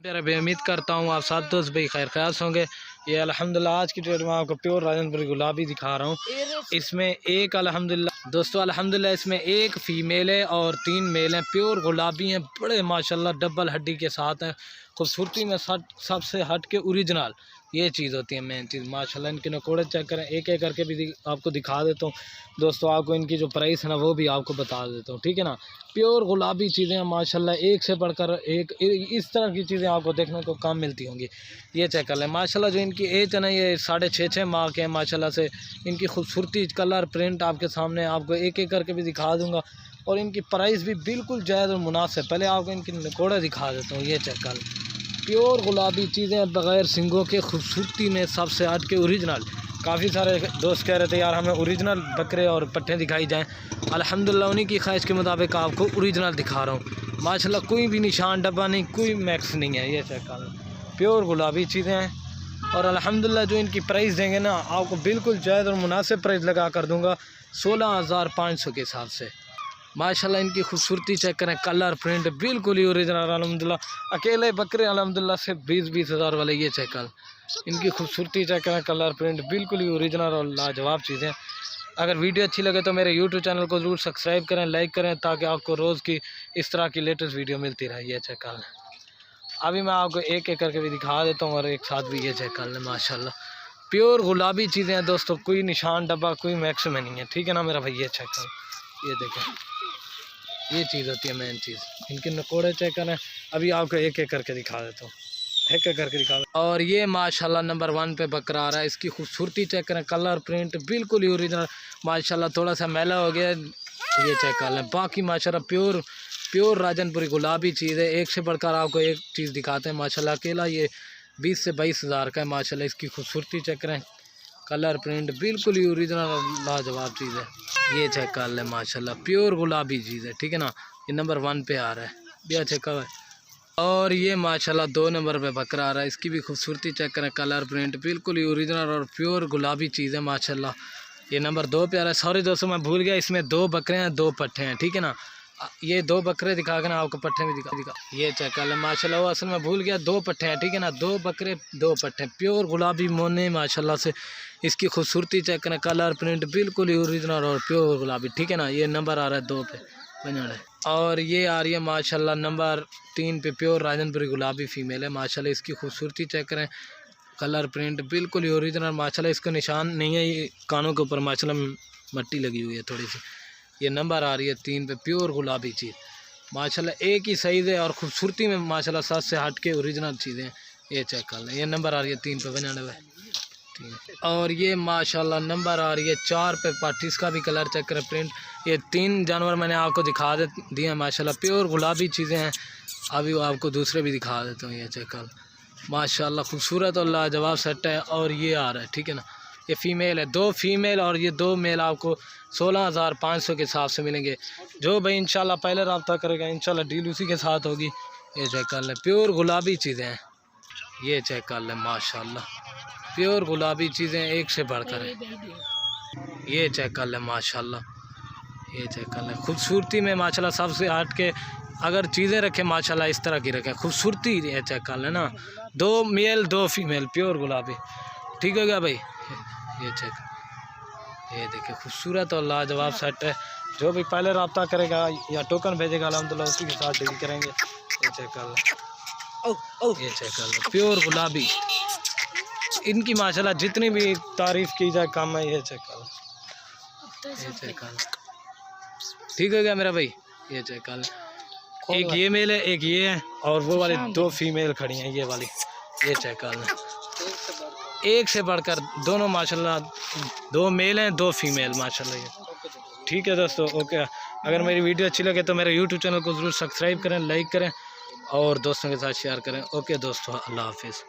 मेरा भी उम्मीद करता हूँ आप सब दोस्त भाई खैर ख्यास होंगे। ये अल्हम्दुलिल्लाह आज की डेट में आपको प्योर राजनपुरी गुलाबी दिखा रहा हूँ। इसमें एक अल्हम्दुलिल्लाह दोस्तों अल्हम्दुलिल्लाह इसमें एक फ़ीमेल है और 3 मेल हैं। प्योर गुलाबी हैं, बड़े माशाल्लाह डबल हड्डी के साथ हैं। खूबसूरती में सबसे हट के ओरिजिनल ये चीज़ होती है, मेन चीज़ माशाल्लाह। इनके नकोड़े चेक करें, एक एक करके भी आपको दिखा देता हूँ दोस्तों। आपको इनकी जो प्राइस है ना वो भी आपको बता देता हूँ, ठीक है ना। प्योर गुलाबी चीज़ें हैं माशाल्लाह, एक से बढ़कर एक। इस तरह की चीज़ें आपको देखने को कम मिलती होंगी। ये चेक कर लें माशाल्लाह, जो इनकी एज है ना ये 6.5 माह के हैं माशाल्लाह से। इनकी खूबसूरती, कलर, प्रिंट आपके सामने आपको एक एक करके भी दिखा दूँगा। और इनकी प्राइस भी बिल्कुल जायज़ और मुनासिब। पहले आपको इनके नकोड़े दिखा देता हूँ। ये चेक कर लें, प्योर गुलाबी चीज़ें बग़ैर सिंगों के, खूबसूरती में सबसे हट के ओरिजिनल। काफ़ी सारे दोस्त कह रहे थे यार हमें ओरिजिनल बकरे और पट्टे दिखाई जाएं। अल्हम्दुलिल्लाह उन्हीं की ख्वाहिश के मुताबिक आपको ओरिजिनल दिखा रहा हूँ माशाल्लाह। कोई भी निशान डब्बा नहीं, कोई मैक्स नहीं है। ये चेक कर, प्योर गुलाबी चीज़ें हैं। और अल्हम्दुलिल्लाह जो इनकी प्राइस देंगे ना आपको बिल्कुल जायज़ और मुनासिब प्राइस लगा कर दूँगा 16,500 के हिसाब से माशाल्लाह। इनकी खूबसूरती चेक करें, कलर, प्रिंट बिल्कुल ही ओरिजिनल अल्हम्दुलिल्लाह। अकेले बकरे अल्हम्दुलिल्लाह से 20-20 हज़ार वाले। ये चेक कर, इनकी खूबसूरती चेक करें, कलर, प्रिंट बिल्कुल ही ओरिजिनल और लाजवाब चीज़ें। अगर वीडियो अच्छी लगे तो मेरे यूट्यूब चैनल को ज़रूर सब्सक्राइब करें, लाइक करें, ताकि आपको रोज़ की इस तरह की लेटेस्ट वीडियो मिलती रहे। ये चेक कर लें, अभी मैं आपको एक एक करके भी दिखा देता हूँ और एक साथ भी। ये चेक कर लें माशाल्लाह, प्योर गुलाबी चीज़ें हैं दोस्तों। कोई निशान डब्बा, कोई मैक्स में नहीं है, ठीक है ना मेरा भाई। ये चेक कर, ये देखें, ये चीज़ होती है मेन चीज़। इनके नकोड़े चेक करें, अभी आपको एक एक करके दिखा देता हूँ, एक एक करके दिखा। और ये माशाल्लाह नंबर 1 पे बकरा आ रहा है। इसकी खूबसूरती चेक करें, कलर, प्रिंट बिल्कुल ही ओरिजिनल माशाल्लाह। थोड़ा सा मैला हो गया, ये चेक कर लें। बाकी माशाल्लाह प्योर प्योर राजनपुरी गुलाबी चीज़ है। एक से बढ़कर आपको एक चीज़ दिखाते हैं माशाल्लाह। अकेला ये 20 से 22 हज़ार का है माशाल्लाह। इसकी खूबसूरती चेक करें, कलर, प्रिंट बिल्कुल ही ओरिजिनल और लाजवाब चीज़ है। ये चेक कर लें माशाल्लाह, प्योर गुलाबी चीज़ है, ठीक है ना। ये नंबर 1 पे आ रहा है, भैया चेक कर। और ये माशाल्लाह 2 नंबर पे बकरा आ रहा है। इसकी भी खूबसूरती चेक करें, कलर, प्रिंट बिल्कुल ही ओरिजिनल और प्योर गुलाबी चीज़ है माशाल्लाह। ये नंबर 2 पे आ रहा है। सॉरी दोस्तों मैं भूल गया, इसमें 2 बकरे हैं, 2 पट्ठे हैं, ठीक है ना। ये 2 बकरे दिखा के ना आपको पट्ठे भी दिखा। ये चेक कर लें माशाल्लाह, वो असल में भूल गया, 2 पट्ठे हैं, ठीक है ना। 2 बकरे 2 पट्ठे, प्योर गुलाबी मोने माशाल्लाह से। इसकी खूबसूरती चेक करें, कलर, प्रिंट बिल्कुल ही ओरिजिनल और प्योर गुलाबी, ठीक है ना। ये नंबर आ रहा है 2 पे बना। और ये आ रही है माशाल्लाह नंबर 3 पे, प्योर राजनपुरी गुलाबी फ़ीमेल है माशाल्लाह। इसकी खूबसूरती चेक करें, कलर, प्रिंट बिल्कुल ही ओरिजिनल माशाल्लाह। इसका निशान नहीं है, ये कानों के ऊपर माशाल्लाह मट्टी लगी हुई है थोड़ी सी। ये नंबर आ रही है 3 पे, प्योर गुलाबी चीज़ माशाल्लाह। एक ही साइज़ है और ख़ूबसूरती में माशाल्लाह 7 से हट के ओरिजिनल चीज़ें हैं। ये चेक कर लें, ये नंबर आ रही है 3 पे 99। और ये माशाल्लाह नंबर आ रही है 4 पे पार्टी। इसका भी कलर चेक करें, प्रिंट। ये 3 जानवर मैंने आपको दिखा दिए माशाल्लाह, प्योर गुलाबी चीज़ें हैं। अभी आपको दूसरे भी दिखा देता हूँ। ये चेक कर माशाल्लाह, खूबसूरत और लाजवाब सेट है। और ये आ रहा है, ठीक है ना। ये फ़ीमेल है, 2 फीमेल और ये 2 मेल आपको 16,500 के हिसाब से मिलेंगे। जो भाई इंशाल्लाह पहले रब्ता करेगा इंशाल्लाह डील उसी के साथ होगी। ये चेक कर लें, प्योर गुलाबी चीज़ें हैं। ये चेक कर लें माशाल्लाह, प्योर गुलाबी चीज़ें एक से बढ़कर हैं। ये चेक कर लें माशाल्लाह, ये चेक कर लें खूबसूरती में माशाल्लाह। सबसे हट के अगर चीज़ें रखें माशाल्लाह इस तरह की रखें, खूबसूरती। ये चेक कर लें ना, 2 मेल 2 फीमेल प्योर गुलाबी, ठीक हो गया भाई। ये चेक, ये देखिए खूबसूरत और लाजवाब सेट है। जो भी पहले रब्ता करेगा या टोकन भेजेगा अल्हम्दुलिल्लाह उसी के साथ डील करेंगे। ये चेक कर लें, ये चेक कर लें, प्योर गुलाबी। इनकी माशाल्लाह जितनी भी तारीफ़ की जाए कम है। ये चेक कर, ये चेक कर, ठीक हो गया मेरा भाई। ये चेक कर, एक ये मेल है, एक ये है, और वो वाली 2 फीमेल खड़ी हैं ये वाली। ये चेक कर लें, एक से बढ़कर दोनों माशाल्लाह, 2 मेल हैं, 2 फीमेल माशाल्लाह। ये ठीक है दोस्तों, ओके। अगर मेरी वीडियो अच्छी लगे तो मेरे यूट्यूब चैनल को ज़रूर सब्सक्राइब करें, लाइक करें और दोस्तों के साथ शेयर करें। ओके दोस्तों, अल्लाह हाफिज़।